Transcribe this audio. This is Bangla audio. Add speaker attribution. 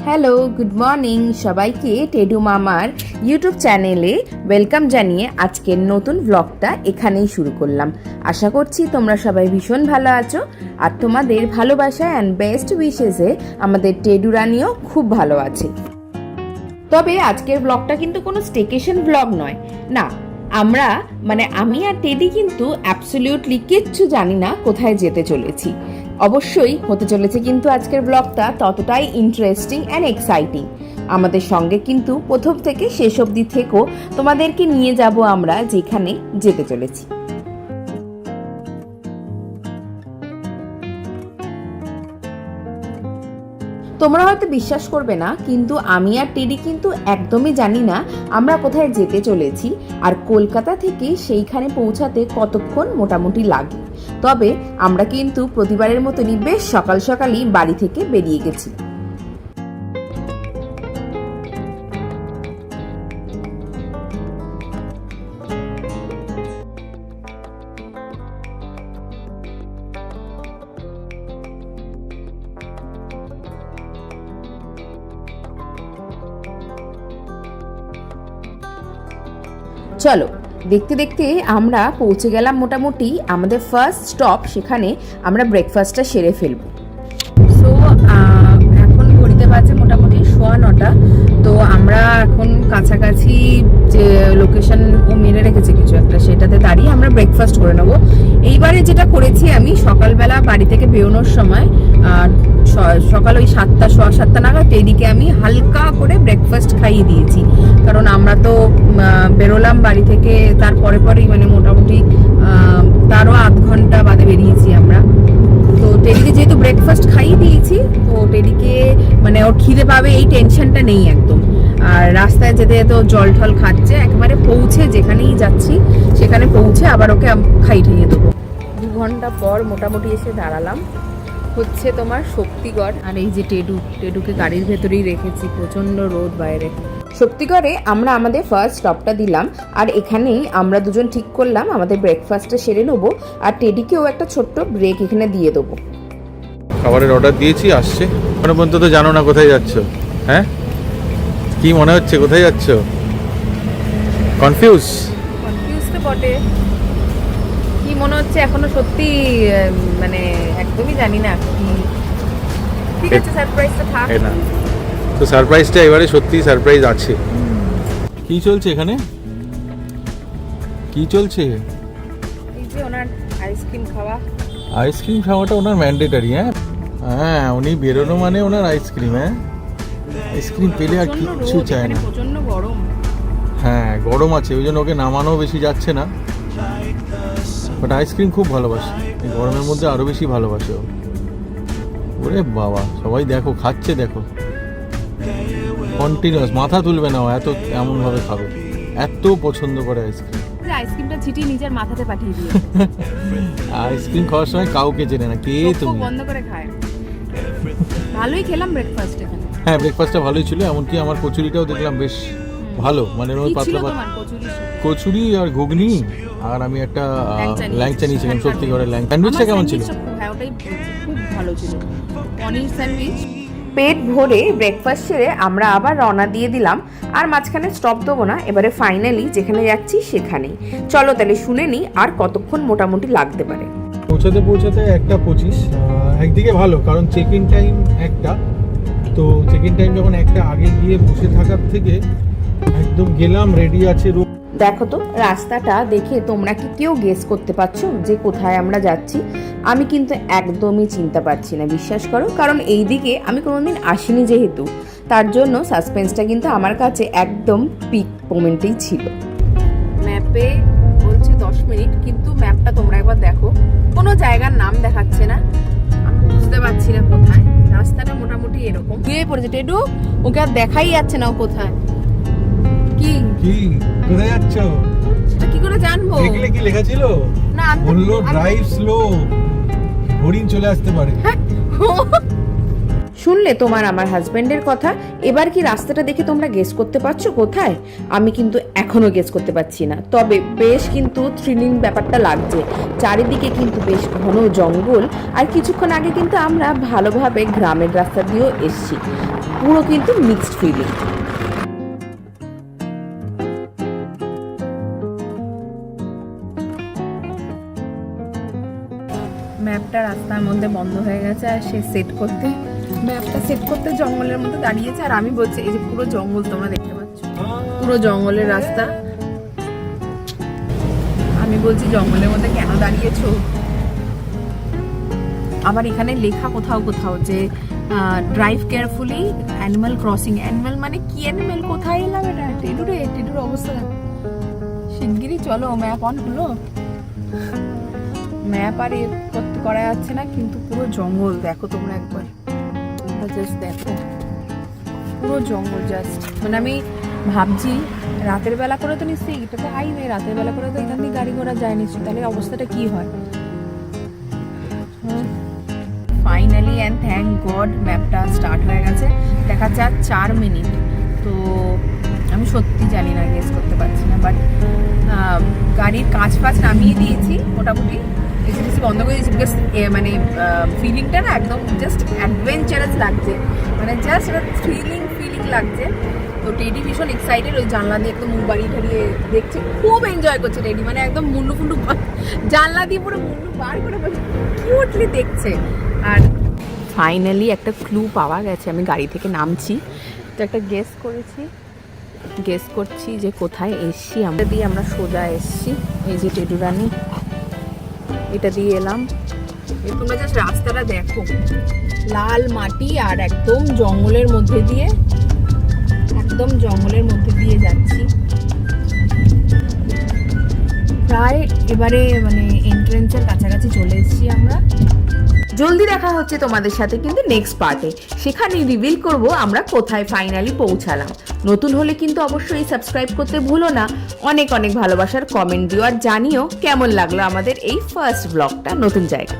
Speaker 1: হ্যালো, গুড মর্নিং সবাইকে। টেডু মামার ইউটিউব চ্যানেলে ওয়েলকাম জানিয়ে আজকের নতুন ব্লগটা এখানেই শুরু করলাম। আশা করছি তোমরা সবাই ভীষণ ভালো আছো আর তোমাদের ভালোবাসা অ্যান্ড বেস্ট উইশেসে আমাদের টেডু রানিও খুব ভালো আছে। তবে আজকের ব্লগটা কিন্তু কোনো স্টেকেশন ব্লগ নয়, না। আমি আর টেডি কিন্তু অ্যাবসলিউটলি কিচ্ছু জানি না কোথায় যেতে চলেছি। অবশ্যই হতে চলেছে কিন্তু আজকের ব্লগটা ততটাই ইন্টারেস্টিং অ্যান্ড এক্সাইটিং। আমাদের সঙ্গে কিন্তু প্রথম থেকে শেষ অবধি থেকেও তোমাদেরকে নিয়ে যাব আমরা যেখানে যেতে চলেছি। তোমরা হয়তো বিশ্বাস করবে না, কিন্তু আমি আর টেডি কিন্তু একদমই জানি না আমরা কোথায় যেতে চলেছি আর কলকাতা থেকে সেইখানে পৌঁছাতে কতক্ষণ মোটামুটি লাগে। তবে আমরা কিন্তু প্রতিবারের মতনই বেশ সকাল সকালই বাড়ি থেকে বেরিয়ে গেছি। চলো দেখতে দেখতে আমরা পৌঁছে গেলাম মোটামুটি আমাদের ফার্স্ট স্টপ, সেখানে আমরা ব্রেকফাস্টটা সেরে ফেলবো। সো এখন ঘড়িতে বাজে মোটামুটি 9:15। তো আমরা এখন কাছাকাছি যে লোকেশন ও মেরে রেখেছে কিছু একটা, সেটাতে দাঁড়িয়ে আমরা ব্রেকফাস্ট করে নেবো। এইবারে যেটা করেছি আমি, সকালবেলা বাড়ি থেকে বেরোনোর সময় সকাল ওই 7টা নাগাদ টেডিকে আমি হালকা করে ব্রেকফাস্ট খাইয়ে দিয়েছি। কারণ আমরা তো বেরোলাম বাড়ি থেকে তার পরেই মোটামুটি তারও আধ ঘন্টা বাদে বেরিয়েছি আমরা। তো টেডিকে যেহেতু ব্রেকফাস্ট খাইয়ে দিয়েছি, তো টেডিকে ওর খিদে পাবে এই টেনশনটা নেই একদম। আর রাস্তায় যেতে যেতে জল ঠল খাচ্ছে, একেবারে পৌঁছে যেখানেই যাচ্ছি সেখানে পৌঁছে আবার ওকে খাইয়ে ঠাইয়ে দেবো। 2 ঘন্টা পর মোটামুটি এসে দাঁড়ালাম হচ্ছে তোমার শক্তিগড়। আর এই যে টেডুকে গাড়ির ভেতরেই রেখেছি, প্রচন্ড রোদ বাইরে। শক্তিগড়ে আমরা আমাদের ফার্স্ট স্টপটা দিলাম, আর এখানেই আমরা দুজন ঠিক করলাম আমাদের ব্রেকফাস্টটা সেরে নেবো আর টেডিকেও একটা ছোট্ট ব্রেক এখানে দিয়ে দেবো।
Speaker 2: খাবারের অর্ডার দিয়েছি, আসছে। এখনো পর্যন্ত তো জানো না কোথায় যাচ্ছ? হ্যাঁ, কি মনে হচ্ছে কোথায় যাচ্ছ? কনফিউজ
Speaker 1: তো বটে। কি মনে হচ্ছে এখনো সত্যি একদমই জানি না। ঠিক আছে, সারপ্রাইজটা থাক
Speaker 2: না। তো সারপ্রাইজটা এবারে সত্যি সারপ্রাইজ আছে। কি চলছে এখানে? কি চলছে?
Speaker 1: এই যে ওনার আইসক্রিম
Speaker 2: খাওয়াটা ওনার ম্যান্ডেটারি। হ্যাঁ, উনি বেরোনো মানে ওনার আইসক্রিম। আইসক্রিম পেলে আর কিচ্ছু চায় না।
Speaker 1: প্রচন্ড গরম।
Speaker 2: হ্যাঁ, গরম আছে, ওই জন্য ওকে নামানো বেশি যাচ্ছে না। বাট আইসক্রিম খুব ভালোবাসে, এই গরমের মধ্যে আরো বেশি ভালোবাসে ও। ওরে বাবা, সবাই দেখো খাচ্ছে, দেখো কন্টিনিউয়াস, মাথা তুলবে না, এত এমন ভাবে খাবে, এত পছন্দ করে আইসক্রিম।
Speaker 1: আইসক্রিমটা ছিটিয়ে নিজের মাথাতে পাঠিয়ে দিয়ে
Speaker 2: আইসক্রিম খাওয়ার সময় কাউকে চেনে না, কে তুমি।
Speaker 1: বন্ধ করে খায়। ভালোই খেলাম ব্রেকফাস্ট এখানে।
Speaker 2: হ্যাঁ, ব্রেকফাস্টটা ভালোই ছিল, এমনকি আমার কচুরিটাও দেখলাম বেশ ভালো, ওই পাতলা কচুরি আর ঘুগনি, আর আমি একটা ল্যাংচা নিয়েছিলাম। সত্যিকারের ল্যাংচা। স্যান্ডউইচটা কেমন ছিল?
Speaker 1: হ্যাঁ, ওটাই খুব ভালো ছিল, পনির স্যান্ডউইচ। পেট ভরে ব্রেকফাস্ট সেরে আমরা আবার রওনা দিয়ে দিলাম, আর মাঝখানে স্টপ দেবো না। এবারে ফাইনালি যেখানে যাচ্ছি সেখানেই। চলো তাহলে শুনে নিই আর কতক্ষণ মোটামুটি লাগতে পারে।
Speaker 2: পৌঁছাতে 1:25। একদিকে ভালো, কারণ চেক ইন টাইম 1টা। তো চেক ইন টাইম যখন 1টা আগে গিয়ে বসে থাকার থেকে একদম গেলাম, রেডি আছে রুম।
Speaker 1: দেখো তো রাস্তাটা দেখে তোমরা কি কেউ গেস করতে পারছো যে কোথায় আমরা যাচ্ছি? আমি কিন্তু একদমই চিনতে পারছি না, বিশ্বাস করো। কারণ এই দিকে আমি কোনোদিন আসিনি যেহেতু, তার জন্য সাসপেন্সটা কিন্তু আমার কাছে একদম পিক মোমেন্টেই ছিল। ম্যাপে বলছে 10 মিনিট, কিন্তু ম্যাপটা তোমরা একবার দেখো, কোনো জায়গার নাম দেখাচ্ছে না। আমি বুঝতে পারছি না কোথায়। রাস্তাটা মোটামুটি এরকম ঘুরে পড়েছে। টেডু ওকে আর দেখাই যাচ্ছে না ও কোথায়।
Speaker 2: কি কোথায় যাচ্ছ
Speaker 1: সেটা কি করে জানবো?
Speaker 2: দেখলে কি লেখা ছিল?
Speaker 1: না,
Speaker 2: বললো ড্রাইভ স্লো, হরিণ চলে আসতে পারে।
Speaker 1: শুনলে তোমার আমার হাজবেন্ডের কথা। এবার কি রাস্তাটা দেখে তোমরা গেস করতে পারছো কোথায়? আমি কিন্তু এখনো গেস করতে পারছি না, তবে বেশ কিন্তু থ্রিলিং ব্যাপারটা লাগছে। চারিদিকে কিন্তু বেশ ঘন জঙ্গল, আর কিছুক্ষণ আগে কিন্তু আমরা ভালোভাবে গ্রামের রাস্তা দিয়েও এসছি। পুরো কিন্তু মিক্সড ফিলিং। ম্যাপটা রাস্তার মধ্যে বন্ধ হয়ে গেছে, আর সে ম্যাপটা সেট করতে জঙ্গলের মধ্যে দাঁড়িয়েছে। আর আমি বলছি এই যে পুরো জঙ্গল তোমরা দেখতে পাচ্ছ, পুরো জঙ্গলের রাস্তা। আমি বলছি জঙ্গলের মধ্যে কেন দাঁড়িয়েছো? আবার এখানে লেখা কোথাও কোথাও যে drive carefully, animal crossing. Animal মানে কি অ্যানিমাল? কোথায় এলাম এটা? টেডুর অবস্থা দেখো। শিগগিরই চলো, ম্যাপ অন হলো। ম্যাপ আর করা যাচ্ছে না, কিন্তু পুরো জঙ্গল দেখো তোমরা একবার, জাস্ট দেখো পুরো জঙ্গল। জাস্ট মানে আমি ভাবছি রাতের বেলা করে তো নিশ্চয়ই, এটা তো হাইওয়ে, রাতের বেলা করে তো এখান থেকে গাড়ি ঘোড়া যায় নিশ্চয়ই, তাহলে অবস্থাটা কি হয়। ফাইনালি অ্যান্ড থ্যাংক গড ম্যাপটা স্টার্ট হয়ে গেছে। দেখা যাক 4 মিনিট। তো আমি সত্যি জানি না, গেস করতে পারছি না, বাট গাড়ির কাঁচ ফাঁচ নামিয়ে দিয়েছি, মোটামুটি এসি বন্ধ করে দিয়েছি, বিকজ মানে ফিলিংটা না একদম জাস্ট অ্যাডভেঞ্চারাস লাগছে, মানে জাস্ট একটা থ্রিলিং ফিলিং লাগছে। তো টেডি ভীষণ এক্সাইটেড, ওই জানলা দিয়ে একদম মুখ বাড়িয়ে ঠাড়িয়ে দেখছে, খুব এনজয় করছে টেডি, মানে একদম মুন্ডু ফুন্ডু জানলা দিয়ে পুরো মুন্ডু বার করে কিউটলি দেখছে। আর ফাইনালি একটা ক্লু পাওয়া গেছে, আমি গাড়ি থেকে নামছি, তো একটা গেস করছি যে কোথায় এসছি। আমরা দিয়ে আমরা সোজা এসছি, এই যে টেডু রানী, এটা দিয়ে এলাম। তোমরা জাস্ট রাস্তাটা দেখো, লাল মাটি আর একদম জঙ্গলের মধ্যে দিয়ে যাচ্ছি। প্রায় এবারে মানে এন্ট্রেন্সের কাছাকাছি চলে এসেছি আমরা। জলদি দেখা হচ্ছে তোমাদের সাথে কিন্তু নেক্সট পার্টে, সেখানে রিভিল করব আমরা কোথায় ফাইনালি পৌঁছালাম। নতুন হলে কিন্তু অবশ্যই সাবস্ক্রাইব করতে ভুলো না। অনেক অনেক ভালোবাসার কমেন্ট দিও, আর জানিও কেমন লাগলো আমাদের এই ফার্স্ট ব্লগটা নতুন জায়গা।